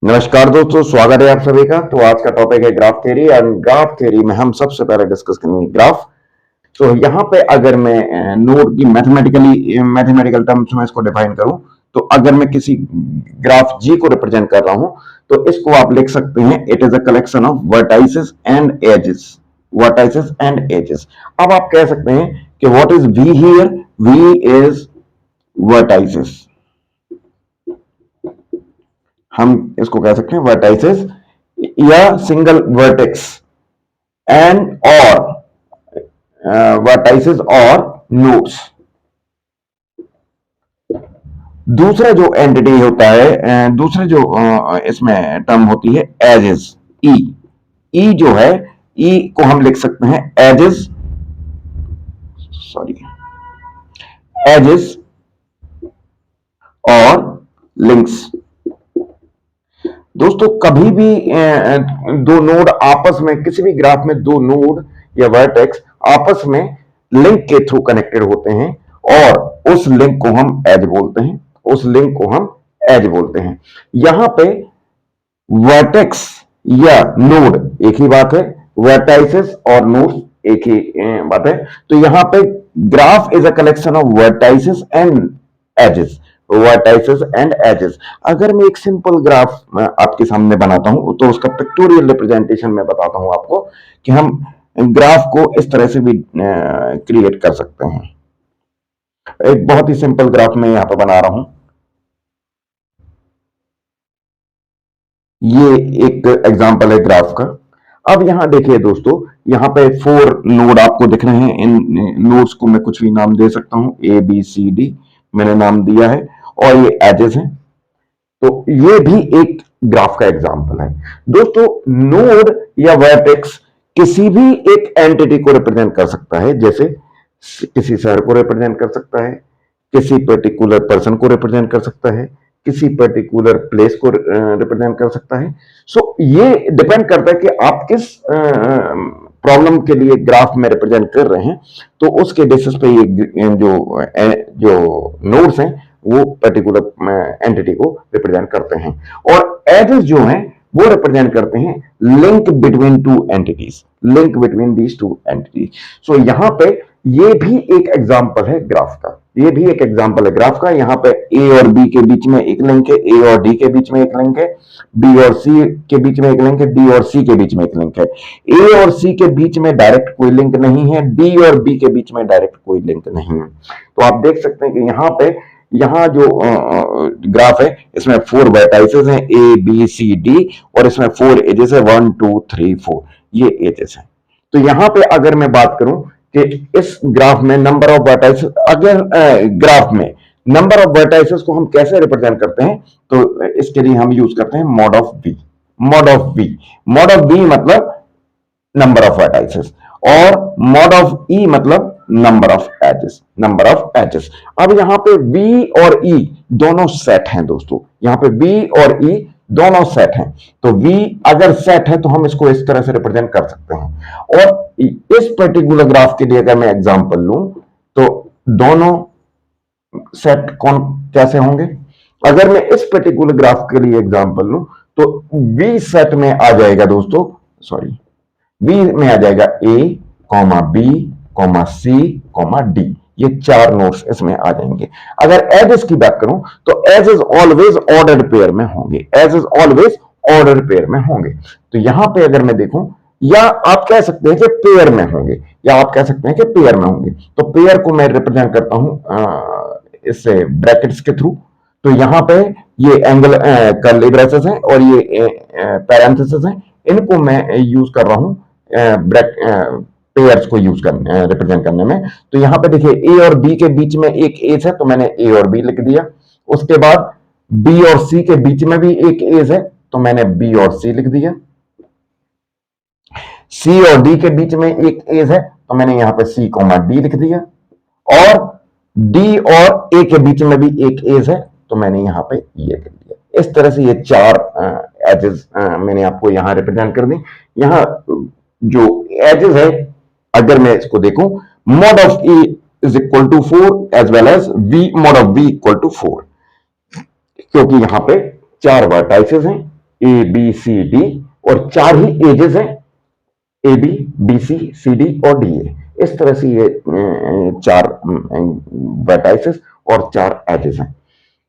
नमस्कार दोस्तों, स्वागत है आप सभी का। तो आज का टॉपिक है graph theory. And graph theory में हम सबसे पहले डिस्कस करेंगे ग्राफ। तो यहाँ पे अगर मैं नोड की मैथमेटिकल टर्म्स में इसको डिफाइन करूं, तो अगर मैं किसी ग्राफ जी को रिप्रेजेंट कर रहा हूं, तो इसको आप लिख सकते हैं it is a collection of vertices and edges. Vertices and edges. अब आप कह सकते हैं कि what is V here? V is vertices. हम इसको कह सकते हैं वर्टाइसेस या सिंगल वर्टेक्स एंड और वर्टाइसेस और नोड्स। दूसरा जो एंटिटी होता है, दूसरा जो इसमें टर्म होती है एजेस। ई ई जो है, ई को हम लिख सकते हैं एजेस, सॉरी, एजेस और लिंक्स। दोस्तों कभी भी दो नोड आपस में, किसी भी ग्राफ में दो नोड या वर्टेक्स आपस में लिंक के थ्रू कनेक्टेड होते हैं और उस लिंक को हम एज बोलते हैं। उस लिंक को हम एज बोलते हैं। यहां पे वर्टेक्स या नोड एक ही बात है, वर्टाइसेस और नोड एक ही बात है। तो यहां पे graph is a collection of vertices and edges. Vertices and edges. अगर मैं एक सिंपल ग्राफ आपके सामने बनाता हूं, तो उसका पिक्टोरियल रिप्रेजेंटेशन में बताता हूं आपको कि हम ग्राफ को इस तरह से भी क्रिएट कर सकते हैं। एक बहुत ही सिंपल ग्राफ मैं यहां पर बना रहा हूं। ये एक एग्जांपल है ग्राफ का। अब यहां देखिए दोस्तों, यहां पे 4 नोड आपको दिख रहे हैं। इन नोड्स को मैं कुछ भी नाम दे सकता हूं, ए बी सी डी मैंने नाम दिया है, और ये एजेस हैं। तो ये भी एक ग्राफ का एग्जांपल है। दोस्तों नोड या वर्टेक्स किसी भी एक एंटिटी को रिप्रेजेंट कर सकता है, जैसे किसी शहर को रिप्रेजेंट कर सकता है, किसी पर्टिकुलर पर्सन को रिप्रेजेंट कर सकता है, किसी पर्टिकुलर प्लेस को रिप्रेजेंट कर सकता है। सो ये डिपेंड करता है कि आप किस प्रॉब्लम के लिए ग्राफ में रिप्रेजेंट कर रहे हैं। तो उसके बेसिस पे ये जो नोड्स हैं वो पर्टिकुलर एंटिटी को रिप्रेजेंट करते हैं, और एजेस जो हैं वो रिप्रेजेंट करते हैं link between two entities. Link between these two entities. So यहां पे ये भी एक एग्जांपल है ग्राफ का। ये भी एक एग्जांपल है ग्राफ का। यहां पे ए और बी के बीच में एक लिंक है, ए और डी के बीच में एक लिंक है, बी और सी के बीच में एक लिंक है, डी और सी के बीच में एक लिंक है। ए और सी के बीच में डायरेक्ट कोई लिंक नहीं है, डी और बी के बीच में डायरेक्ट कोई लिंक नहीं है। तो आप देख सकते हैं कि यहाँ पे, यहाँ जो ग्राफ है इसमें 4 वर्टाइसेस हैं, ए बी सी डी, और इसमें 4 एजेस है, 1 2 3 4, ये एजेस है। तो यहां पे अगर मैं बात करूं कि इस ग्राफ में नंबर ऑफ वर्टाइसेस, अगर ग्राफ में नंबर ऑफ वर्टाइसेस को हम कैसे रिप्रेजेंट करते हैं, तो इसके लिए हम यूज करते हैं mod of V. Mod of V. Mod of V मतलब नंबर ऑफ वर्टाइसेस, और मॉड ऑफ ई मतलब number of edges. Number of edges. अब यहां पे वी और ई दोनों सेट हैं दोस्तों। यहां पे वी और ई दोनों सेट हैं। तो वी अगर सेट है तो हम इसको इस तरह से रिप्रेजेंट कर सकते हैं। और इस पर्टिकुलर ग्राफ के लिए अगर मैं एग्जांपल लूं, तो दोनों सेट कौन कैसे होंगे? अगर मैं इस पर्टिकुलर ग्राफ के लिए एग्जांपल लूं, तो वी सेट में आ जाएगा दोस्तों, सॉरी, बी में आ जाएगा ए comma B comma C comma D. ये 4 नोड्स इसमें आ जाएंगे। अगर एजेस की बात करूं, तो edge is always ordered pair में होंगे। Edge is always ordered pair में होंगे। तो यहां पे अगर मैं देखूं, या आप कह सकते हैं कि पेयर में होंगे, या आप कह सकते हैं कि पेयर में होंगे। तो पेयर को मैं रिप्रेजेंट करता हूं इससे ब्रैकेट्स के थ्रू। तो यहां पे ये एंगल कर्ली ब्रेसेस हैं और ये पैरेंथेसिस हैं। इनको मैं यूज कर रहा हूं पेयर्स को यूज करने, रिप्रेजेंट करने में। तो यहां पे देखिए ए और बी के बीच में एक एज है, तो मैंने ए और बी लिख दिया। उसके बाद बी और सी के बीच में भी एक एज है, तो मैंने बी और सी लिख दिया। सी और डी के बीच में एक एज है, तो मैंने यहां पे सी कॉमा डी लिख दिया। और डी और ए के बीच में भी एक एज है, तो मैंने यहां पे ये लिख दिया। इस तरह से ये 4 एजेस मैंने आपको यहां रिप्रेजेंट कर दी। यहां जो एजेस है, अगर मैं इसको देखूं, mod of A is equal to 4 as well as V mod of V equal to 4, क्योंकि यहां पे 4 वर्टाइसेस हैं ए बी सी डी, और 4 ही एजेस हैं, A B B C C D और डी ए। इस तरह से ये 4 वर्टाइसेस और 4 एजेस हैं।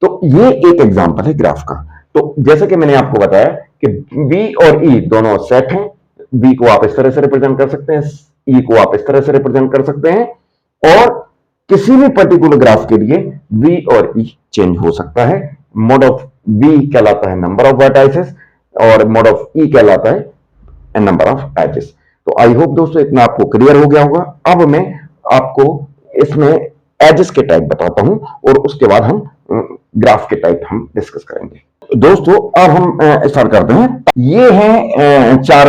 तो ये एक एग्जांपल है ग्राफ का। तो जैसे कि मैंने आपको बताया कि बी और ई दोनों सेट हैं, बी को आप इस तरह से रिप्रेजेंट कर सकते हैं, ई को आप इस तरह से रिप्रेजेंट कर सकते हैं, और किसी भी पर्टिकुलर ग्राफ के लिए बी और ई चेंज हो सकता है। मोड ऑफ बी कहलाता है नंबर ऑफ वर्टाइसेस और मोड ऑफ ई कहलाता है नंबर ऑफ एजेस। तो आई होप दोस्तों इतना आपको क्लियर हो गया होगा। अब मैं आपको इसमें एजेस के टाइप बताता हूं और उसके बाद हम ग्राफ के टाइप हम डिस्कस करेंगे। दोस्तों अब हम स्टार्ट करते हैं। ये हैं 4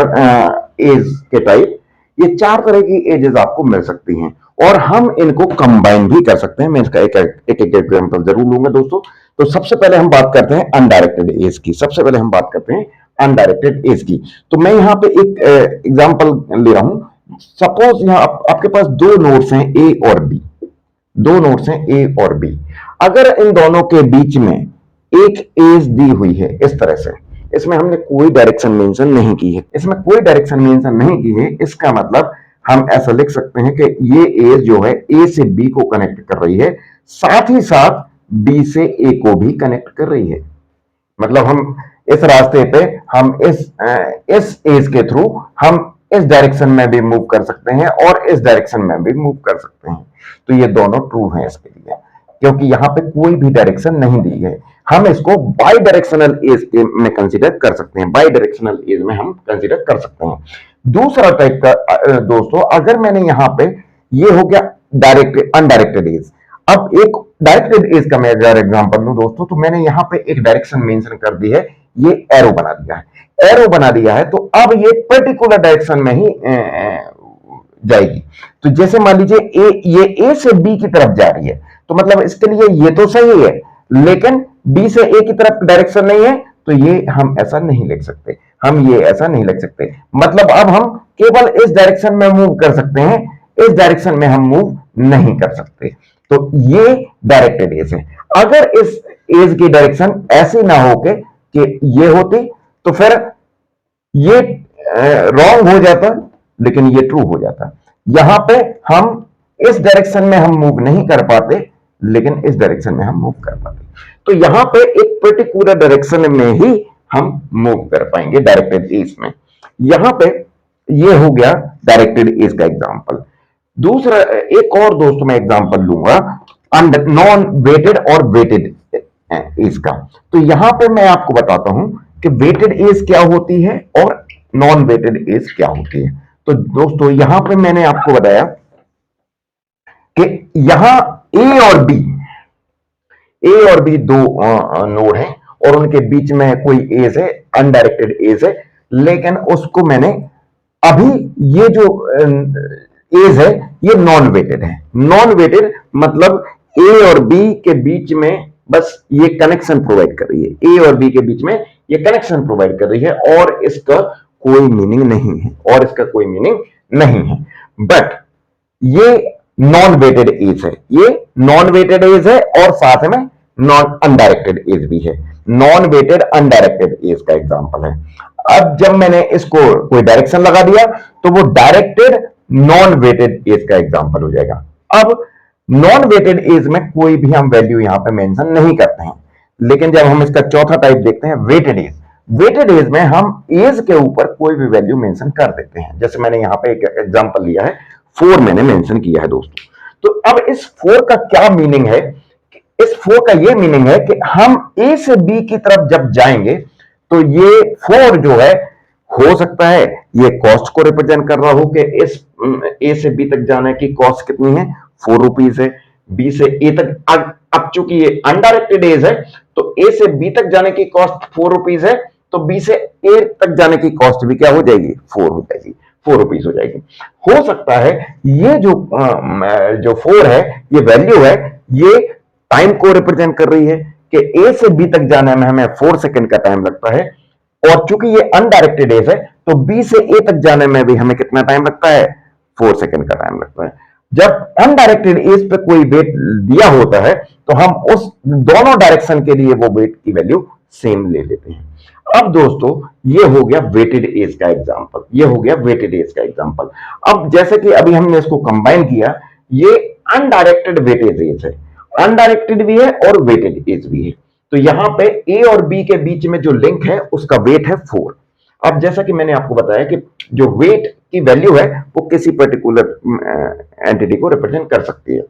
एज के टाइप। ये 4 तरह की एजेस आपको मिल सकती हैं और हम इनको कंबाइन भी कर सकते हैं। मैं इसका एक एग्जांपल जरूर लूंगा दोस्तों। तो सबसे पहले हम बात करते हैं अनडायरेक्टेड एज की। सबसे पहले हम बात करते हैं अनडायरेक्टेड एज की। तो मैं यहां पे एक एग्जांपल ले रहा हूं। सपोज यहां आपके पास 2 नोड्स हैं ए और बी, 2 नोड्स हैं ए और बी। अगर इन दोनों के बीच में एक एज दी हुई है इस तरह से, इसमें हमने कोई डायरेक्शन मेंशन नहीं की है, इसमें कोई डायरेक्शन मेंशन नहीं की है, इसका मतलब हम ऐसा लिख सकते हैं कि ये एज जो है ए से बी को कनेक्ट कर रही है, साथ ही साथ बी से ए को भी कनेक्ट कर रही है। मतलब हम इस रास्ते पे हम इस एज के थ्रू हम इस डायरेक्शन में भी मूव कर सकते हैं और इस डायरेक्शन में भी मूव कर सकते हैं। तो ये दोनों ट्रू हैं इसके लिए, क्योंकि यहां पे कोई भी डायरेक्शन नहीं दी है। हम इसको बाई डायरेक्शनल एज में कंसीडर कर सकते हैं, बाई डायरेक्शनल एज में हम कंसीडर कर सकते हैं। दूसरा टाइप का दोस्तों, अगर मैंने यहां पे, ये हो गया डायरेक्ट अनडायरेक्टेड एज। अब एक डायरेक्टेड एज का मैं अगर एग्जांपल लूं दोस्तों, तो मैंने यहां पे एक डायरेक्शन मेंशन कर दी है, ये एरो बना दिया है, एरो बना दिया है। तो अब ये पर्टिकुलर डायरेक्शन में ही जाएगी। तो जैसे मान लीजिए ये ए से बी की तरफ जा रही है, तो मतलब इसके लिए ये तो सही है, लेकिन बी से ए की तरफ डायरेक्शन नहीं है, तो ये हम ऐसा नहीं लिख सकते, हम ये ऐसा नहीं लिख सकते। मतलब अब हम केवल इस डायरेक्शन में मूव कर सकते हैं, इस डायरेक्शन में हम मूव नहीं कर सकते। तो ये डायरेक्टेड एज है। अगर इस एज की डायरेक्शन ऐसी ना हो कि ये होती, तो फिर ये रॉन्ग हो जाता, लेकिन ये ट्रू हो जाता। यहां पे हम इस डायरेक्शन में हम मूव नहीं कर पाते, लेकिन इस डायरेक्शन में हम मूव कर पाते। तो यहां पे एक पर्टिकुलर डायरेक्शन में ही हम मूव कर पाएंगे डायरेक्टेड एज में। यहां पे ये हो गया डायरेक्टेड एज का एग्जांपल। दूसरा एक और दोस्तों मैं एग्जांपल लूंगा नॉन वेटेड और वेटेड एज का। तो यहां पे मैं आपको बताता हूं कि वेटेड एज क्या होती है और नॉन वेटेड एज क्या होती है। तो दोस्तों यहां पे मैंने आपको बताया कि यहां ए और बी 2 नोड हैं और उनके बीच में कोई एज है, अनडायरेक्टेड एज है, लेकिन उसको मैंने अभी ये जो एज है ये नॉन वेटेड है। नॉन वेटेड मतलब ए और बी के बीच में बस ये कनेक्शन प्रोवाइड कर रही है, ए और बी के बीच में ये कनेक्शन प्रोवाइड कर रही है, और इसका कोई मीनिंग नहीं है, और इसका कोई मीनिंग नहीं है। बट ये नॉन वेटेड एज है, ये नॉन वेटेड एज है और साथ में नॉन अनडायरेक्टेड एज भी है। नॉन वेटेड अनडायरेक्टेड एज का एग्जांपल है। अब जब मैंने इसको कोई डायरेक्शन लगा दिया, तो वो डायरेक्टेड नॉन वेटेड एज का एग्जांपल हो जाएगा। अब नॉन वेटेड एज में कोई भी हम वैल्यू यहां पे मेंशन नहीं करते हैं, लेकिन जब हम इसका चौथा टाइप देखते हैं वेटेड एज, वेटेड एज में हम एज के ऊपर कोई भी वैल्यू मेंशन कर देते हैं। जैसे मैंने यहां पे एक एग्जांपल लिया है, 4 मैंने मेंशन किया है दोस्तों। तो अब इस 4 का क्या मीनिंग है? इस 4 का ये मीनिंग है कि हम ए से बी की तरफ जब जाएंगे, तो ये 4 जो है, हो सकता है ये कॉस्ट को रिप्रेजेंट कर रहा हो कि इस ए से बी तक जाने की कॉस्ट कितनी है, 4 रुपीज है। बी से ए तक, अब चूंकि ये अनडायरेक्टेड एज है, तो ए से बी तक जाने की कॉस्ट 4 रुपीज है, तो बी से ए तक जाने की कॉस्ट भी क्या हो जाएगी, 4 हो जाएगी, 4 रुपीज हो जाएगी। हो सकता है ये जो 4 है, ये वैल्यू है, ये टाइम को रिप्रेजेंट कर रही है कि ए से बी तक जाने में हमें 4 सेकंड का टाइम लगता है, और चूंकि ये अनडायरेक्टेड एज है, तो बी से ए तक जाने में भी हमें कितना टाइम लगता है, 4 सेकंड का टाइम लगता है। जब अनडायरेक्टेड एज पे कोई वेट दिया होता है, तो हम उस दोनों डायरेक्शन के लिए वो वेट की वैल्यू सेम ले लेते हैं। अब दोस्तों ये हो गया वेटेड एज का एग्जांपल, ये हो गया वेटेड एज का एग्जांपल। अब जैसे कि अभी हमने इसको कंबाइन किया, ये अनडायरेक्टेड वेटेड एज है, अनडायरेक्टेड भी है और वेटेड एज भी है। तो यहां पे ए और बी के बीच में जो लिंक है उसका वेट है 4। अब जैसा कि मैंने आपको बताया कि जो वेट की वैल्यू है वो किसी पर्टिकुलर एंटिटी को रिप्रेजेंट कर सकती है।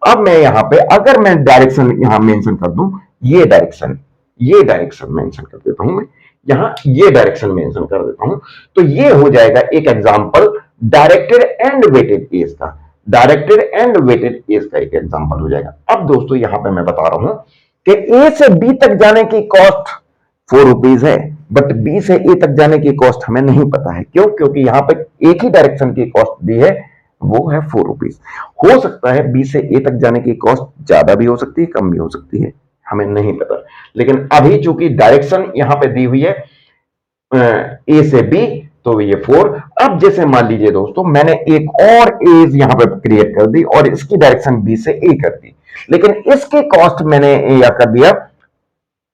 अब मैं यहां पे अगर मैं डायरेक्शन यहां मेंशन कर दूं, ये डायरेक्शन मेंशन कर देता हूं मैं, यहां ये डायरेक्शन मेंशन कर देता हूं, तो ये हो जाएगा एक example directed and weighted edge का, डायरेक्टेड एंड वेटेड एज का एक एग्जांपल हो जाएगा। अब दोस्तों यहां पे मैं बता रहा हूं कि ए से बी तक जाने की कॉस्ट 4 रुपीज है, बट बी से ए तक जाने की कॉस्ट हमें नहीं पता है। क्यों? क्योंकि यहां पे एक ही डायरेक्शन की कॉस्ट दी है, वो है 4 रुपीज। हो सकता है बी से ए तक जाने की कॉस्ट ज्यादा भी हो सकती है, कम भी हो सकती है, हमें नहीं पता। लेकिन अभी चूंकि डायरेक्शन यहां पे दी हुई है ए से बी, तो ये 4। अब जैसे मान लीजिए दोस्तों मैंने एक और एज यहां पे क्रिएट कर दी और इसकी डायरेक्शन बी से ए कर दी, लेकिन इसके कॉस्ट मैंने या कर दिया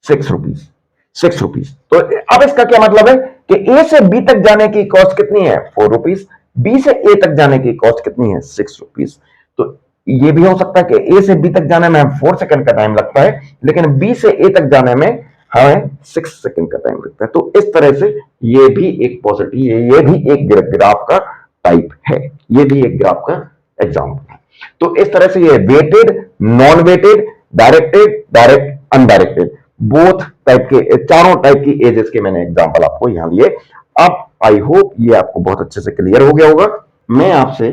6 रुपीज, 6 रुपीज। तो अब इसका क्या मतलब है कि ए से बी तक जाने की कॉस्ट कितनी है? 4 रुपीज। बी से ए तक जाने की कॉस्ट कितनी है? 6 रुपीज। तो ये भी हो सकता है कि ए से बी तक जाने में 4 सेकंड का टाइम लगता है, लेकिन बी से ए तक जाने में हमें 6 सेकंड का टाइम लगता है। तो इस तरह से ये भी एक पॉजिटिव, ये भी एक ग्राफ का टाइप है, ये भी एक ग्राफ का एग्जाम्पल है। तो इस तरह से ये weighted, non weighted, directed, direct, undirected, both type के, चारों टाइप की एजेस के मैंने एग्जांपल आपको यहां लिए। अब आई होप ये आपको बहुत अच्छे से क्लियर हो गया होगा। मैं आपसे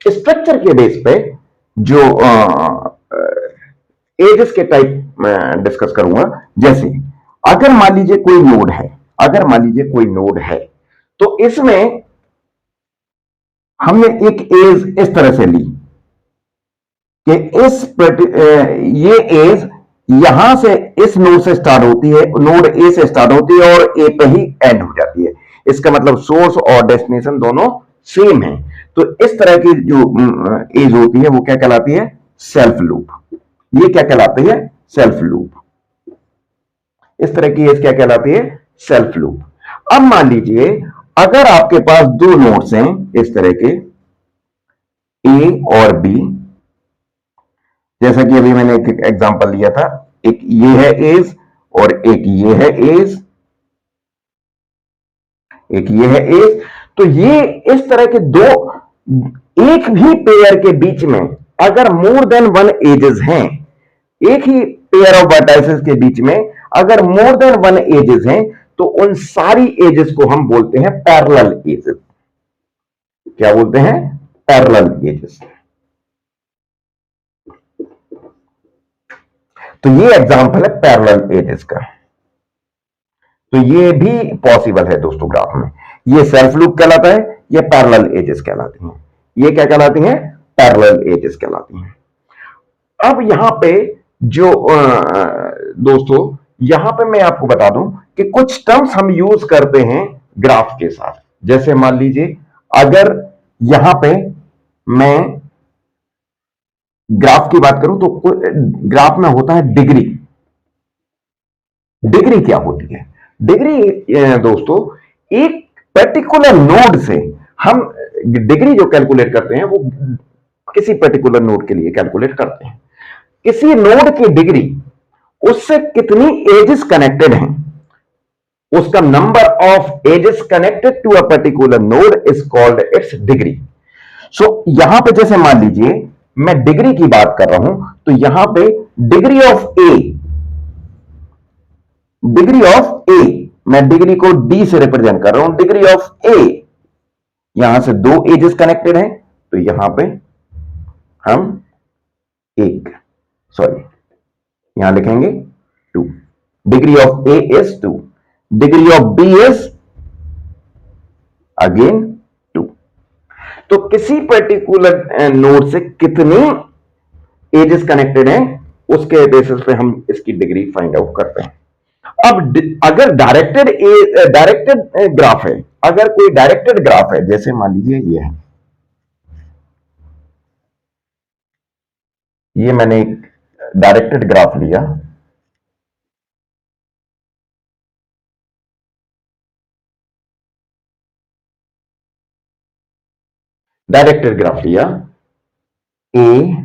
स्ट्रक्चर के बेस पे जो एजेस के टाइप डिस्कस करूंगा। जैसे अगर मान लीजिए कोई नोड है, अगर मान लीजिए कोई नोड है, तो इसमें हमने एक एज इस तरह से ली कि ये एज यहां से इस नोड से स्टार्ट होती है, नोड ए से स्टार्ट होती है और ए पे ही एंड हो जाती है। इसका मतलब सोर्स और डेस्टिनेशन दोनों सेम है। तो इस तरह की जो एज होती है वो क्या कहलाती है? Self loop. ये क्या कहलाती है? Self loop. इस तरह की एज क्या कहलाती है? Self loop. अब मान लीजिए अगर आपके पास दो नोड्स हैं इस तरह के, ए और बी, जैसा कि अभी मैंने एक एग्जांपल लिया था, एक ये है एज और एक ये है एज, एक ये है एज। तो ये इस तरह के दो, एक भी पेयर के बीच में अगर मोर देन वन एजेस हैं, एक ही पेयर ऑफ वर्टाइसेस के बीच में अगर मोर देन वन एजेस हैं, तो उन सारी एजेस को हम बोलते हैं पैरेलल एजेस। क्या बोलते हैं? Parallel edges. तो ये एग्जांपल है पैरेलल एजेस का। तो ये भी पॉसिबल है दोस्तों ग्राफ में। ये सेल्फ लूप कहलाता है, ये पैरेलल एजेस कहलाती हैं। ये क्या कहलाती हैं? पैरेलल एजेस कहलाती हैं। अब यहां पे जो दोस्तों यहां पे मैं आपको बता दूं कि कुछ टर्म्स हम यूज करते हैं ग्राफ के साथ। जैसे मान लीजिए अगर यहां पे मैं ग्राफ की बात करूं तो ग्राफ में होता है डिग्री। डिग्री क्या होती है? डिग्री दोस्तों एक पर्टिकुलर नोड से हम डिग्री जो कैलकुलेट करते हैं वो किसी पर्टिकुलर नोड के लिए कैलकुलेट करते हैं। किसी नोड की डिग्री उससे कितनी एजेस कनेक्टेड हैं, उसका number of edges connected to a particular node is called its degree. So यहां पे जैसे मान लीजिए मैं डिग्री की बात कर रहा हूं, तो यहां पे degree of A, degree of A, मैं डिग्री को डी से रिप्रेजेंट कर रहा हूं, डिग्री ऑफ ए, यहां से दो एजेस कनेक्टेड हैं, तो यहां पे हम एक, सॉरी यहां लिखेंगे 2। Degree of A is 2, degree of B is again 2। तो किसी पर्टिकुलर नोड से कितनी एजेस कनेक्टेड हैं उसके बेसिस पे हम इसकी डिग्री फाइंड आउट करते हैं। अब अगर डायरेक्टेड ग्राफ है, अगर कोई डायरेक्टेड ग्राफ है, जैसे मान लीजिए ये है, ये मैंने एक डायरेक्टेड ग्राफ लिया, डायरेक्टेड ग्राफ लिया, ए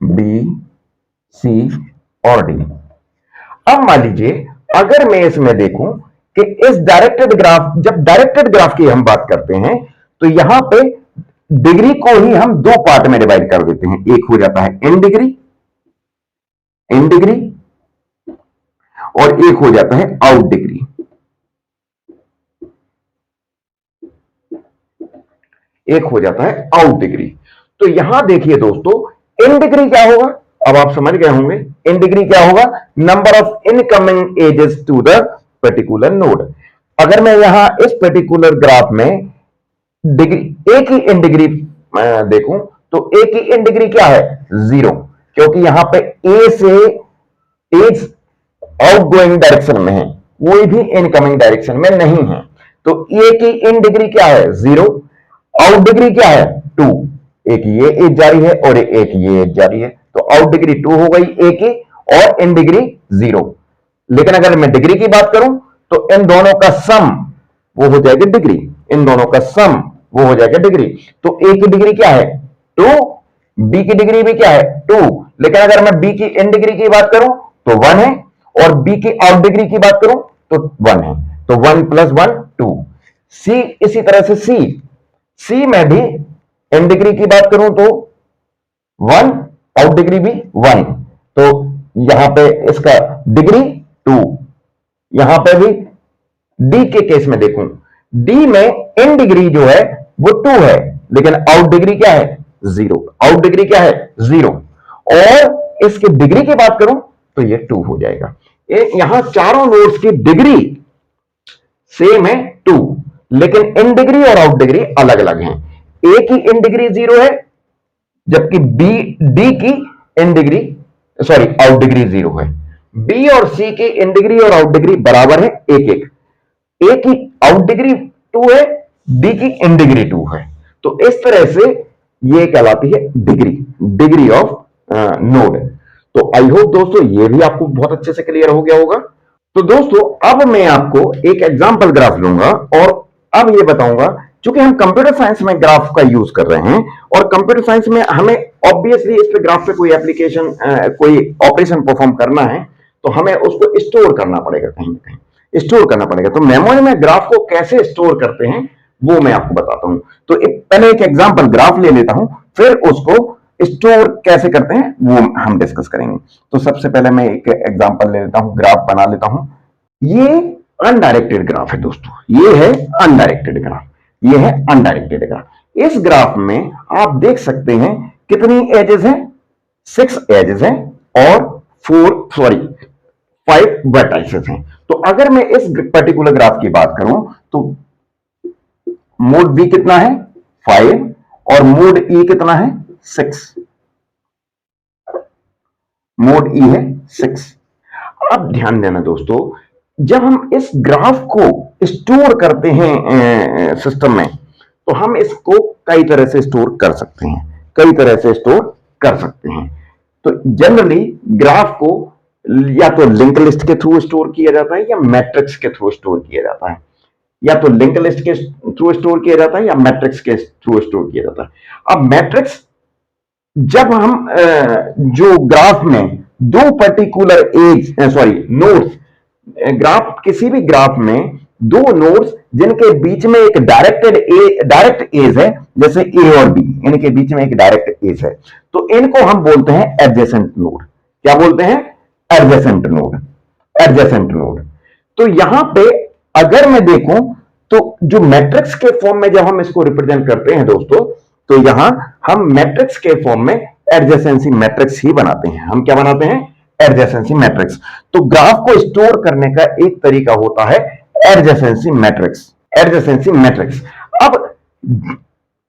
बी सी और डी। अब मान लीजिए अगर मैं इसमें देखूं कि इस डायरेक्टेड ग्राफ, जब डायरेक्टेड ग्राफ की हम बात करते हैं तो यहां पे डिग्री को ही हम दो पार्ट में डिवाइड कर देते हैं। एक हो जाता है इन डिग्री और एक हो जाता है आउट डिग्री। एक हो जाता है आउट डिग्री। तो यहां देखिए दोस्तों, इन डिग्री क्या होगा, अब आप समझ गए होंगे इन डिग्री क्या होगा, number of incoming edges to the particular node. अगर मैं यहां इस पर्टिकुलर ग्राफ में डिग्री एक ही इन डिग्री देखूं तो एक ही इन डिग्री क्या है, 0, क्योंकि यहां पे ए से एज आउटगोइंग डायरेक्शन में है, कोई भी इनकमिंग डायरेक्शन में नहीं है। तो ए की इन डिग्री क्या है, 0, आउट डिग्री क्या है, 2। एक ये एज जारी है और एक ये एज जारी है, तो आउट डिग्री 2 हो गई ए की और इन डिग्री 0। लेकिन अगर मैं डिग्री की बात करूं तो इन दोनों का सम वो हो जाएगा डिग्री, इन दोनों का सम वो हो जाएगा डिग्री। तो ए की डिग्री क्या है, 2, बी की डिग्री भी क्या है, 2। लेकिन अगर मैं बी की इन डिग्री की बात करूं तो 1 है और बी की आउट डिग्री की बात करूं तो 1 है, तो 1 + 1 2। सी इसी तरह से सी में भी इन डिग्री की बात करूं तो 1, आउट डिग्री भी 1, तो यहां पे इसका डिग्री 2। यहां पे भी डी के केस में देखूं, डी में इन डिग्री जो है वो 2 है, लेकिन आउट डिग्री क्या है, 0। आउट डिग्री क्या है, 0। और इसकी डिग्री की बात करूं तो ये 2 हो जाएगा। यहां चारों नोड्स की डिग्री सेम है 2, लेकिन इन डिग्री और आउट डिग्री अलग अलग हैं। ए की इन डिग्री 0 है, जबकि डी की इन डिग्री आउट डिग्री 0 है। बी और सी की इन डिग्री और आउट डिग्री बराबर है, एक एक। ए की आउट डिग्री 2 है, डी की इन डिग्री 2 है। तो इस तरह से ये कहलाती है डिग्री ऑफ नोड। तो आई होप दोस्तों ये भी आपको बहुत अच्छे से क्लियर हो गया होगा। तो दोस्तों अब मैं आपको एक एग्जांपल ग्राफ लूंगा और अब ये बताऊंगा, क्योंकि हम कंप्यूटर साइंस में ग्राफ का यूज कर रहे हैं और कंप्यूटर साइंस में हमें ऑब्वियसली इस पे ग्राफ पे कोई एप्लीकेशन कोई ऑपरेशन परफॉर्म करना है तो हमें उसको स्टोर करना पड़ेगा, कहीं ना कहीं स्टोर करना पड़ेगा। तो मेमोरी में ग्राफ को कैसे स्टोर करते हैं वो मैं आपको बताता हूं। तो पहले एक एग्जाम्पल ग्राफ ले लेता हूं, फिर उसको स्टोर कैसे करते हैं वो हम डिस्कस करेंगे। तो सबसे पहले मैं एक एग्जांपल ले लेता हूं, ग्राफ बना लेता हूं। ये अनडायरेक्टेड ग्राफ है दोस्तों, ये है अनडायरेक्टेड ग्राफ, ये है अनडायरेक्टेड ग्राफ। इस ग्राफ में आप देख सकते हैं कितनी एजेस हैं, 6 एजेस हैं और 5 वर्टाइसेस हैं। तो अगर मैं इस पर्टिकुलर ग्राफ की बात करूं तो मोड बी कितना है, 5 और मोड ई कितना है, 6। मोड ई है 6। अब ध्यान देना दोस्तों, जब हम इस ग्राफ को स्टोर करते हैं सिस्टम में तो हम इसको कई तरह से स्टोर कर सकते हैं, कई तरह से स्टोर कर सकते हैं। तो जनरली ग्राफ को या तो लिंक लिस्ट के थ्रू स्टोर किया जाता है या मैट्रिक्स के थ्रू स्टोर किया जाता है, या तो लिंक लिस्ट के थ्रू स्टोर किया जाता है या मैट्रिक्स के थ्रू स्टोर किया जाता है। अब मैट्रिक्स, जब हम जो ग्राफ में दो पर्टिकुलर नोड्स, ग्राफ किसी भी ग्राफ में दो नोड्स जिनके बीच में एक डायरेक्ट एज है, जैसे ए और बी, इनके बीच में एक डायरेक्ट एज है, तो इनको हम बोलते हैं एडजेसेंट नोड। क्या बोलते हैं, एडजेसेंट नोड, एडजेसेंट नोड। तो यहां पे अगर मैं देखूं तो जो मैट्रिक्स के फॉर्म में जब हम इसको रिप्रेजेंट करते हैं दोस्तों, तो यहां हम मैट्रिक्स के फॉर्म में एडजेसेंसी मैट्रिक्स ही बनाते हैं। हम क्या बनाते हैं, एडजेसेंसी मैट्रिक्स। तो ग्राफ को स्टोर करने का एक तरीका होता है एडजेसेंसी मैट्रिक्स, एडजेसेंसी मैट्रिक्स। अब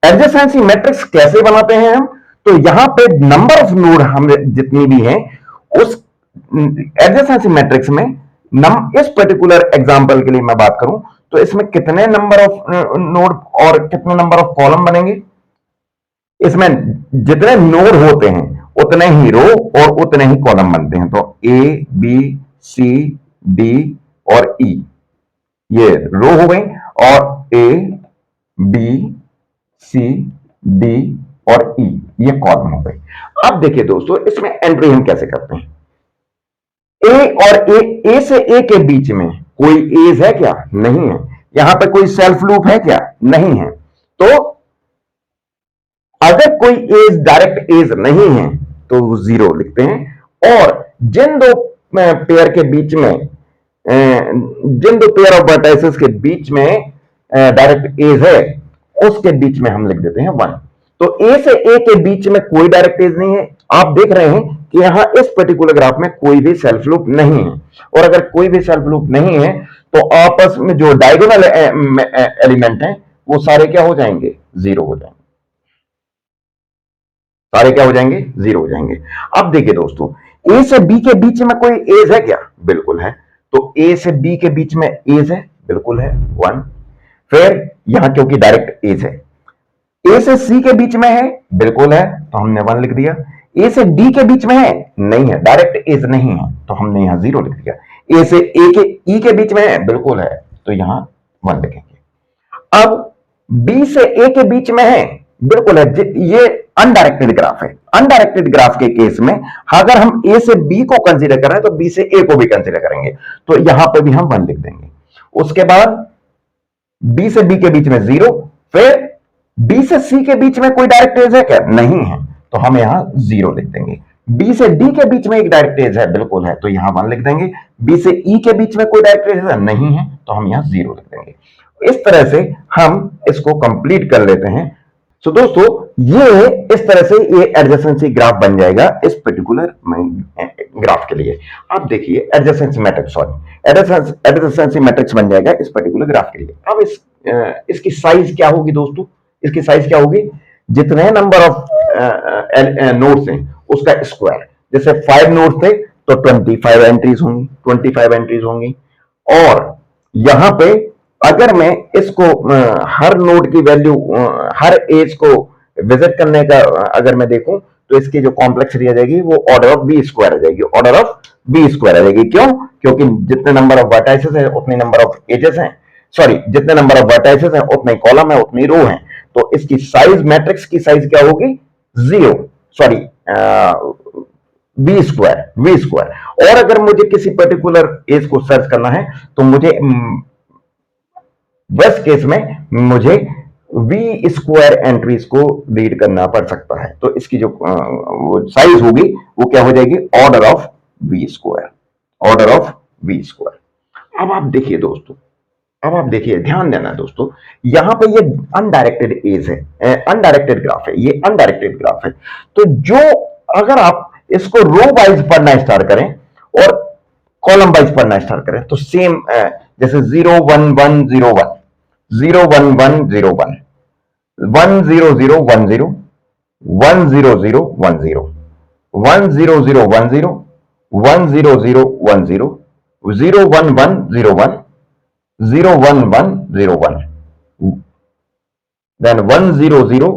एडजेसेंसी मैट्रिक्स कैसे बनाते हैं हम, तो यहां पे नंबर ऑफ नोड हम जितनी भी हैं उस एडजेसेंसी मैट्रिक्स में इस पर्टिकुलर एग्जांपल के लिए मैं बात करूं तो इसमें कितने नंबर ऑफ नोड और कितने नंबर ऑफ कॉलम बनेंगे, इसमें जितने नोड होते हैं उतने ही रो और उतने ही कॉलम बनते हैं। तो ए बी सी डी और ई ये रो हो गई और ए बी सी डी और ई, ये कॉमन हो गई। अब देखिए दोस्तों, इसमें एंट्री हम कैसे करते हैं? ए और ए से ए के बीच में कोई एज है क्या? नहीं है। यहां पे कोई सेल्फ लूप है क्या? नहीं है। तो अगर कोई एज डायरेक्ट एज नहीं है तो जीरो लिखते हैं। और जिन दो पेयर के बीच में, जिन दो पेयर ऑफ वर्टाइसेस के बीच में डायरेक्ट एज है, उसके बीच में हम लिख देते हैं वन। तो ए से ए के बीच में कोई डायरेक्ट एज नहीं है। आप देख रहे हैं कि यहां इस पर्टिकुलर ग्राफ में कोई भी सेल्फ लूप नहीं है। और अगर कोई भी सेल्फ लूप नहीं है तो आपस में जो डायगोनल एलिमेंट हैं वो सारे क्या हो जाएंगे? जीरो हो जाएंगे। सारे क्या हो जाएंगे? जीरो हो जाएंगे। अब देखिए दोस्तों, ए से बी के बीच में कोई एज है क्या? बिल्कुल है। तो ए से बी के बीच में एज है, बिल्कुल है, वन। फिर यहां क्योंकि डायरेक्ट एज है। ए से सी के बीच में है, बिल्कुल है, तो हमने वन लिख दिया। ए से डी के बीच में है, नहीं है, डायरेक्ट एज नहीं है, तो हमने यहां जीरो लिख दिया। ए से ए के ई के बीच में है, बिल्कुल है, तो यहां वन लिखेंगे। अब बी से ए के बीच में है, बिल्कुल है, ये अनडायरेक्टेड ग्राफ है। अनडायरेक्टेड ग्राफ के केस में अगर हम ए से बी को कंसीडर कर रहे हैं तो बी से ए को भी कंसीडर करेंगे, तो यहां पर भी हम वन लिख देंगे। उसके बाद बी से बी के बीच में जीरो। फिर बी से सी के बीच में कोई डायरेक्ट एज है क्या? नहीं है, तो हम यहां जीरो लिख देंगे। बी से डी के बीच में एक डायरेक्ट एज है, बिल्कुल है, तो यहां वन लिख देंगे। बी से ई के बीच में कोई डायरेक्ट एज है, नहीं है, तो हम यहां जीरो लिख देंगे। इस तरह से हम इसको कंप्लीट कर लेते हैं। तो दोस्तों, ये इस तरह से ये एडजेसेंसी ग्राफ बन जाएगा इस पर्टिकुलर ग्राफ के लिए। आप देखिए adjacency matrix, sorry adjacency matrix बन जाएगा इस पर्टिकुलर ग्राफ के लिए। अब इसकी साइज क्या होगी दोस्तों? इसकी साइज क्या होगी? जितने नंबर ऑफ नोड्स हैं उसका स्क्वायर। जैसे 5 नोड्स थे तो 25 एंट्रीज होंगी, 25 एंट्रीज होंगी। और यहां पे अगर मैं इसको हर नोड की वैल्यू, हर एज को विजिट करने का अगर मैं देखूं तो इसकी जो कॉम्प्लेक्सिटी आ जाएगी वो ऑर्डर ऑफ बी स्क्वायर आ जाएगी, ऑर्डर ऑफ बी स्क्वायर आ जाएगी। क्यों? क्योंकि जितने नंबर ऑफ वर्टाइसेस है उतने नंबर ऑफ एजेस हैं, सॉरी जितने नंबर ऑफ वर्टाइसेस हैं उतने कॉलम है, उतनी रो है। तो इसकी साइज, मैट्रिक्स की साइज क्या होगी? Zero, sorry B square, V square. और अगर मुझे किसी पर्टिकुलर एज को सर्च करना है तो मुझे वर्स्ट केस में मुझे वी स्क्वायर एंट्रीज को रीड करना पड़ सकता है। तो इसकी जो साइज होगी वो क्या हो जाएगी? Order of V square, order of V square. अब आप देखिए दोस्तों, अब आप देखिए, ध्यान देना दोस्तों, यहां पे ये अनडायरेक्टेड एज है, अनडायरेक्टेड ग्राफ है, ये अनडायरेक्टेड ग्राफ है। तो जो अगर आप इसको रो वाइज पढ़ना स्टार्ट करें और कॉलम वाइज पढ़ना स्टार्ट करें तो सेम, जैसे 0 1 1 0 1, 0 1 1 0 1, 1 0 0 1 0, 1 0 0 1 0, 1 0 0 1 0, 1 0 0 1 0, 0 1 1 0 1, 0 1 1 0 1, देन 1 0 0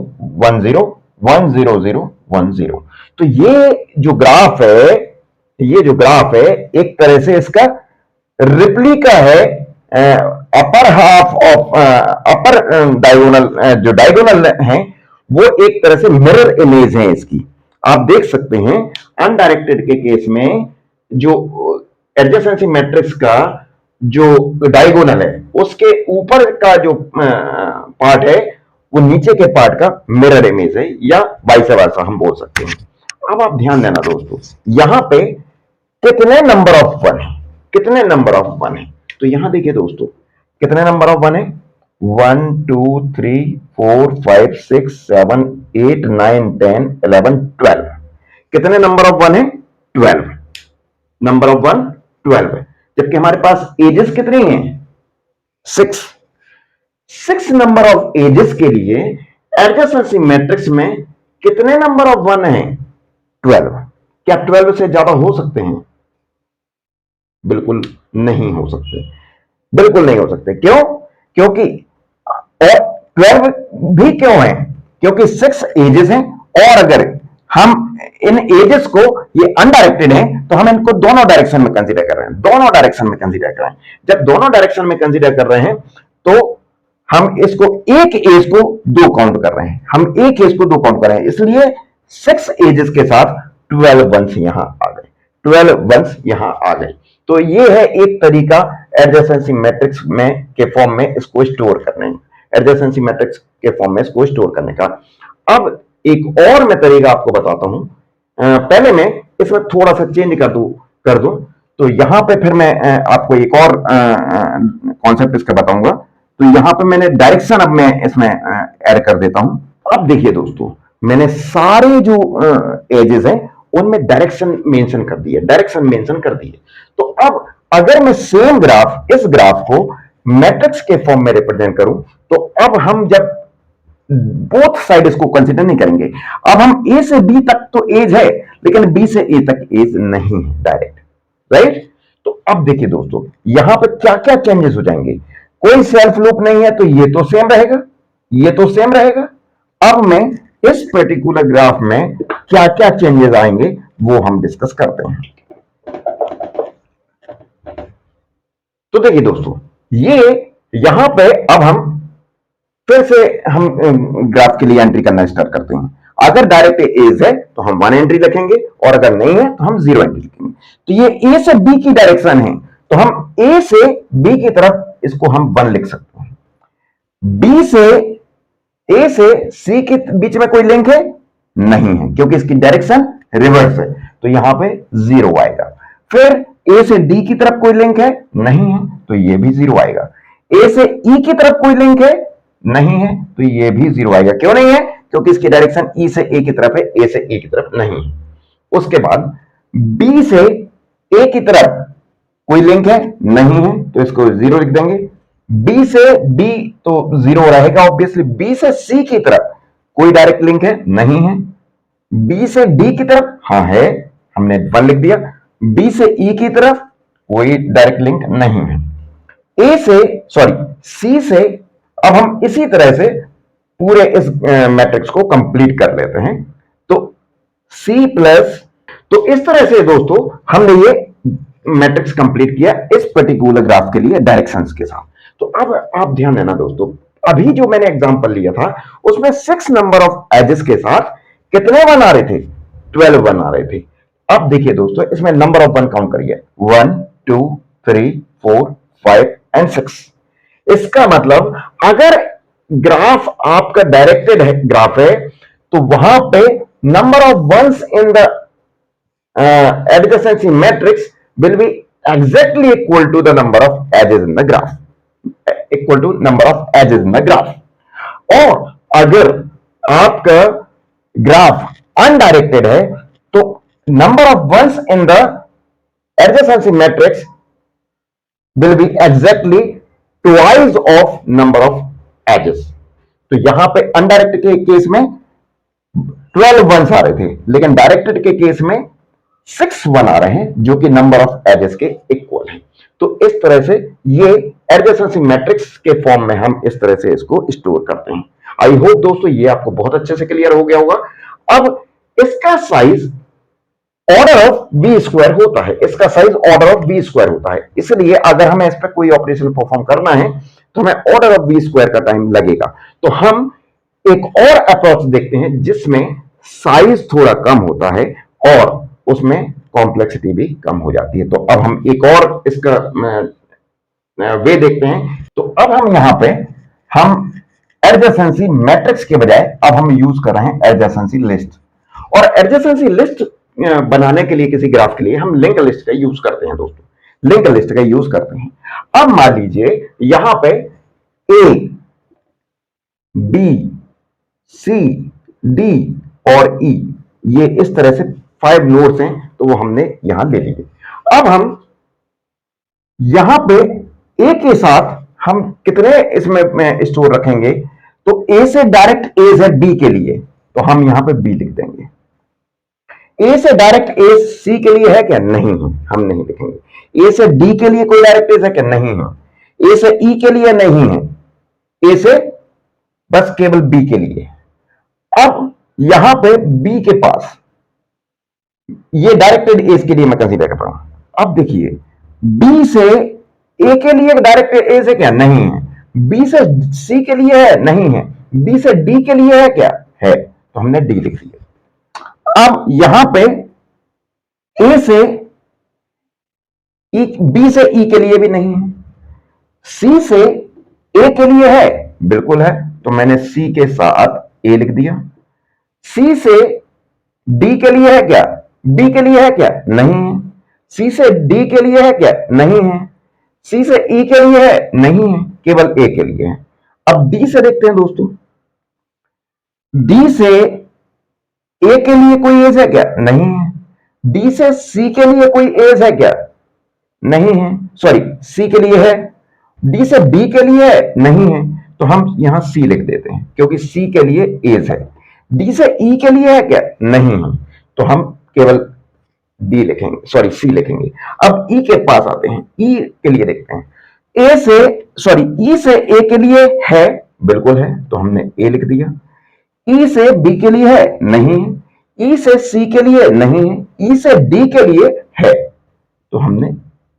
1 0, 1 0 0 1 0। तो ये जो ग्राफ है, ये जो ग्राफ है एक तरह से इसका रिप्लिका है upper half of upper diagonal, जो डायगोनल है वो एक तरह से मिरर इमेज है इसकी। आप देख सकते हैं अनडायरेक्टेड के केस में जो एडजेसेंसी मैट्रिक्स का जो डायगोनल है उसके ऊपर का जो पार्ट है वो नीचे के पार्ट का मिरर इमेज है, या वाइस वर्सा हम बोल सकते हैं। अब आप ध्यान देना दोस्तों, यहां पे कितने नंबर ऑफ वन है? कितने नंबर ऑफ वन है? तो यहां देखिए दोस्तों, कितने नंबर ऑफ वन है? 1 2 3 4 5 6 7 8 9 10 11 12। कितने नंबर ऑफ वन है? 12 नंबर ऑफ वन, 12 है। जबकि हमारे पास एजेस कितनी हैं? 6। 6 नंबर ऑफ एजेस के लिए एडजेसेंसी मैट्रिक्स में कितने नंबर ऑफ वन है? 12। क्या 12 से ज्यादा हो सकते हैं? बिल्कुल नहीं हो सकते, बिल्कुल नहीं हो सकते। क्यों? क्योंकि और 12 भी क्यों है? क्योंकि 6 एजेस हैं, और अगर हम इन एजेस को, ये अनडायरेक्टेड है तो हम इनको दोनों डायरेक्शन में कंसीडर कर रहे हैं, दोनों डायरेक्शन में कंसीडर कर रहे हैं। जब दोनों डायरेक्शन में कंसीडर कर रहे हैं तो हम इसको एक एज को दो काउंट कर रहे हैं, हम एक एज को दो काउंट कर रहे हैं, इसलिए 6 एजेस के साथ 12 वंस यहां आ गए, 12 वंस यहां आ गए। तो ये है एक तरीका एडजेसेंसी मैट्रिक्स में के फॉर्म में इसको स्टोर करने, एडजेसेंसी मैट्रिक्स के फॉर्म में इसको स्टोर करने का। अब एक और मैं तरीका आपको बताता हूं। पहले मैं इसमें थोड़ा सा चेंज कर दूं तो यहां पे फिर मैं आपको एक और कॉन्सेप्ट इसका बताऊंगा। तो यहां पे मैंने डायरेक्शन अब मैं इसमें ऐड कर देता हूं। अब देखिए दोस्तों, मैंने सारे जो एजेस हैं उनमें डायरेक्शन मेंशन कर दी है, डायरेक्शन मेंशन कर दी है। तो अब अगर मैं सेम ग्राफ, इस ग्राफ को मैट्रिक्स के फॉर्म में रिप्रेजेंट करूं, तो अब हम जब बोथ साइड इसको कंसीडर नहीं करेंगे, अब हम ए से बी तक तो एज है, लेकिन बी से ए तक एज नहीं है डायरेक्ट, राइट। तो अब देखिए दोस्तों, यहां पर क्या क्या चेंजेस हो जाएंगे। कोई सेल्फ लूप नहीं है तो ये तो सेम रहेगा, ये तो सेम रहेगा। अब मैं इस पर्टिकुलर ग्राफ में क्या क्या चेंजेस आएंगे वो हम डिस्कस करते हैं। तो देखिए दोस्तों, ये यहां पे अब हम फिर से हम ग्राफ के लिए एंट्री करना स्टार्ट करते हैं। अगर डायरेक्ट एज है तो हम 1 एंट्री रखेंगे, और अगर नहीं है तो हम 0 एंट्री लिखेंगे। तो ये ए से बी की डायरेक्शन है, तो हम ए से बी की तरफ इसको हम 1 लिख सकते हैं। बी से ए से सी के बीच में कोई लिंक है? नहीं है, क्योंकि इसकी डायरेक्शन रिवर्स है, तो यहां पे 0 आएगा। फिर ए से डी की तरफ कोई लिंक है? नहीं है, तो ये भी 0 आएगा। ए से ई की तरफ कोई लिंक है? नहीं है, तो ये भी 0 आएगा। क्यों नहीं है? क्योंकि इसकी डायरेक्शन ई से ए की तरफ है, ए से ए की तरफ नहीं है। उसके बाद बी से ए की तरफ कोई लिंक है? नहीं है, तो इसको 0 लिख देंगे। बी से बी तो 0 रहेगा ऑब्वियसली। बी से सी की तरफ कोई डायरेक्ट लिंक है? नहीं है। बी से डी की तरफ हाँ है, हमने 1 लिख दिया। बी से ई की तरफ कोई डायरेक्ट लिंक नहीं है। ए से सॉरी सी से अब हम इसी तरह से पूरे इस मैट्रिक्स को कंप्लीट कर लेते हैं। तो सी प्लस, तो इस तरह से दोस्तों हमने ये मैट्रिक्स कंप्लीट किया इस पर्टिकुलर ग्राफ के लिए डायरेक्शंस के साथ। तो अब आप ध्यान देना दोस्तों, अभी जो मैंने एग्जांपल लिया था उसमें 6 नंबर ऑफ एजेस के साथ कितने 1 आ रहे थे? 12 1 आ रहे थे। अब देखिए दोस्तों, इसमें नंबर ऑफ 1 काउंट करिए, 1 2 3 4 5 एंड 6। इसका मतलब अगर ग्राफ आपका डायरेक्टेड है ग्राफ है, तो वहां पे number of ones in the adjacency matrix will be exactly equal to the number of edges in the graph, equal to number of edges in the graph। और अगर आपका ग्राफ अनडायरेक्टेड है तो number of ones in the adjacency matrix will be exactly twice of number of edges। तो यहां पे indirect के case में 12 वंस आ रहे थे, लेकिन डायरेक्टेड के केस में 6 1 आ रहे हैं, जो कि नंबर ऑफ एजेस के इक्वल है। तो इस तरह से ये एडजेसेंसी मैट्रिक्स के फॉर्म में हम इस तरह से इसको स्टोर करते हैं। आई होप दोस्तों ये आपको बहुत अच्छे से क्लियर हो गया होगा। अब इसका size order of b square होता है, इसका size order of b square होता है। इसलिए अगर हमें इस पर कोई ऑपरेशन परफॉर्म करना है तो हमें ऑर्डर ऑफ बी स्क्वायर का टाइम लगेगा। तो हम एक और अप्रोच देखते हैं जिसमें साइज थोड़ा कम होता है और उसमें कॉम्प्लेक्सिटी भी कम हो जाती है। तो अब हम एक और इसका वे देखते हैं। तो अब हम यहां पे हम एडजेसेंसी मैट्रिक्स के बजाय अब हम यूज कर रहे हैं एडजेसेंसी लिस्ट। और एडजेसेंसी लिस्ट बनाने के लिए किसी ग्राफ के लिए हम लिंक लिस्ट का यूज करते हैं दोस्तों, लिंक लिस्ट का यूज करते हैं। अब मान लीजिए यहां पे ए बी सी डी और ई ये इस तरह से 5 नोड्स हैं, तो वो हमने यहां ले लिए। अब हम यहां पे ए के साथ हम कितने इसमें स्टोर रखेंगे? तो ए से डायरेक्ट एज है बी के लिए, तो हम यहां पे बी लिख देंगे। ए से डायरेक्ट एज सी के लिए है क्या? नहीं है, हम नहीं लिखेंगे। ए से डी के लिए कोई डायरेक्ट एज है क्या? नहीं है। ए से ई के लिए नहीं है, ए से बस केवल बी के लिए। अब यहां पे बी के पास ये डायरेक्टेड एज के लिए मैं कंसीडर कर रहा हूं। अब देखिए बी से ए के लिए डायरेक्टेड एज है क्या? नहीं है, बी से सी के लिए है, नहीं है। बी से डी के लिए है क्या, है, तो हमने डी लिख दिया। अब यहां पे ए से ई, बी से ई के लिए भी नहीं है, सी से ए के लिए है, बिल्कुल है, तो मैंने सी के साथ ए लिख दिया। सी से डी के लिए है क्या, बी के लिए है क्या, नहीं है। सी से डी के लिए है क्या, नहीं है। सी से ई के लिए है, नहीं है, केवल ए के लिए है। अब डी से देखते हैं दोस्तों, डी से ए के लिए कोई एज है क्या, नहीं है। डी से सी के लिए कोई एज है क्या, नहीं है, सॉरी सी के लिए है। डी से बी के लिए है, नहीं है, तो हम यहां सी लिख देते हैं क्योंकि सी के लिए एज है। डी से ई के लिए है क्या, नहीं है, तो हम केवल डी लिखेंगे, सॉरी सी लिखेंगे। अब ई के पास आते हैं, ई के लिए देखते हैं। ए से सॉरी ई से ए के लिए है, बिल्कुल है, तो हमने ए लिख दिया। ई से बी के लिए है, नहीं है। ई से सी के लिए नहीं है। ई से डी के लिए है, तो हमने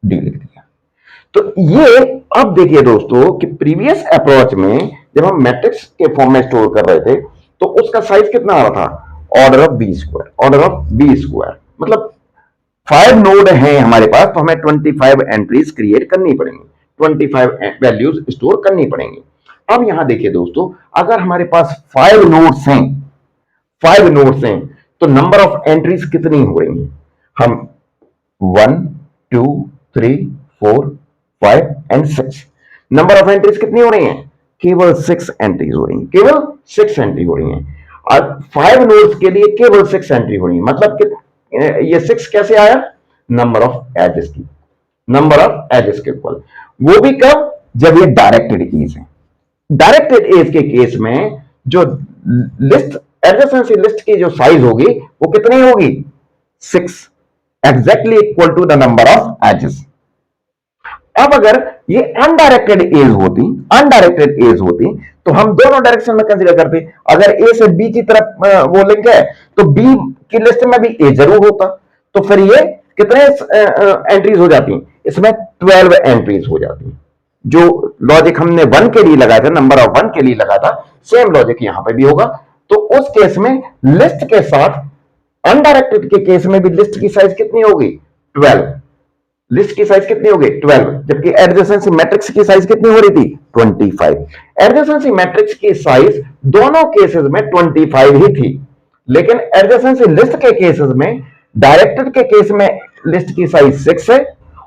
डी लिख दिया। तो ये अब देखिए दोस्तों कि प्रीवियस अप्रोच में जब हम मैट्रिक्स के फॉर्म में स्टोर कर रहे थे तो उसका साइज कितना आ रहा था, order of b square, order of b square, मतलब 5 नोड हैं हमारे पास, तो हमें 25 एंट्रीज क्रिएट करनी पड़ेंगी, 25 वैल्यूज स्टोर करनी पड़ेंगी। अब यहां देखिए दोस्तों, अगर हमारे पास 5 नोड्स हैं, 5 नोड्स हैं, तो नंबर ऑफ एंट्रीज कितनी हो रही हैं, हम 1 2 3 4 5 एंड 6, नंबर ऑफ एंट्रीज कितनी हो रही हैं, केवल 6 एंट्रीज हो रही हैं, केवल 6 एंट्री हो रही हैं। और 5 नोड्स के लिए केवल 6 एंट्री हो रही है, मतलब कि ये 6 कैसे आया, नंबर ऑफ एजेस की, नंबर ऑफ एजेस के इक्वल, वो भी कब, जब ये डायरेक्टेड कीज है। डायरेक्टेड एज के केस में जो लिस्ट एडजेसेंसी लिस्ट की जो साइज होगी वो कितनी होगी, 6, exactly equal to the number of edges. अब अगर ये अनडायरेक्टेड एज होती, अनडायरेक्टेड एज होती, तो हम दोनों डायरेक्शन में कंसीडर करते। अगर ए से बी की तरफ वो लिंक है तो बी की लिस्ट में भी ए जरूर होता, तो फिर ये कितने एंट्रीज हो जाती, इसमें 12 एंट्रीज हो जाती। जो लॉजिक हमने 1 के लिए लगाया था, नंबर ऑफ 1 के लिए लगा था, सेम लॉजिक यहां पे भी होगा। तो उस केस में लिस्ट के साथ अनडायरेक्टेड के केस में भी लिस्ट की साइज कितनी होगी, 12, लिस्ट की साइज कितनी होगी 12, जबकि एडजेसेंसी मैट्रिक्स की साइज कितनी हो रही थी 25। एडजेसेंसी मैट्रिक्स की साइज दोनों केसेस में 25 ही थी, लेकिन एडजेसेंसी लिस्ट के केसेस में, डायरेक्टेड के केस में लिस्ट की साइज 6 है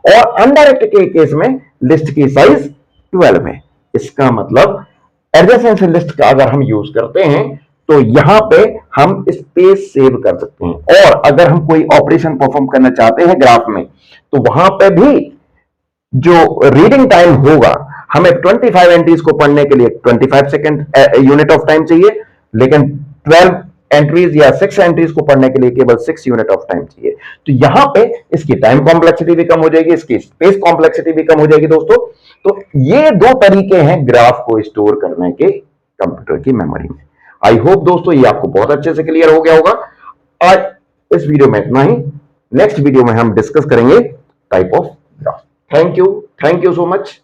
और अनडायरेक्टेड के केस में लिस्ट की साइज 12 है। इसका मतलब एडजेसेंसी लिस्ट का अगर हम यूज करते हैं तो यहां पे हम स्पेस सेव कर सकते हैं, और अगर हम कोई ऑपरेशन परफॉर्म करना चाहते हैं ग्राफ में तो वहां पे भी जो रीडिंग टाइम होगा, हमें 25 एंट्रीज को पढ़ने के लिए 25 सेकेंड यूनिट ऑफ टाइम चाहिए, लेकिन 12 एंट्रीज या 6 एंट्रीज को पढ़ने के लिए केवल 6 यूनिट ऑफ टाइम चाहिए। तो यहां पे इसकी टाइम कॉम्प्लेक्सिटी भी कम हो जाएगी, इसकी स्पेस कॉम्प्लेक्सिटी भी कम हो जाएगी दोस्तों। तो ये 2 तरीके हैं ग्राफ को स्टोर करने के कंप्यूटर की मेमोरी में। आई होप दोस्तों ये आपको बहुत अच्छे से क्लियर हो गया होगा। आज इस वीडियो में इतना ही, नेक्स्ट वीडियो में हम डिस्कस करेंगे type of graph. Thank you so much.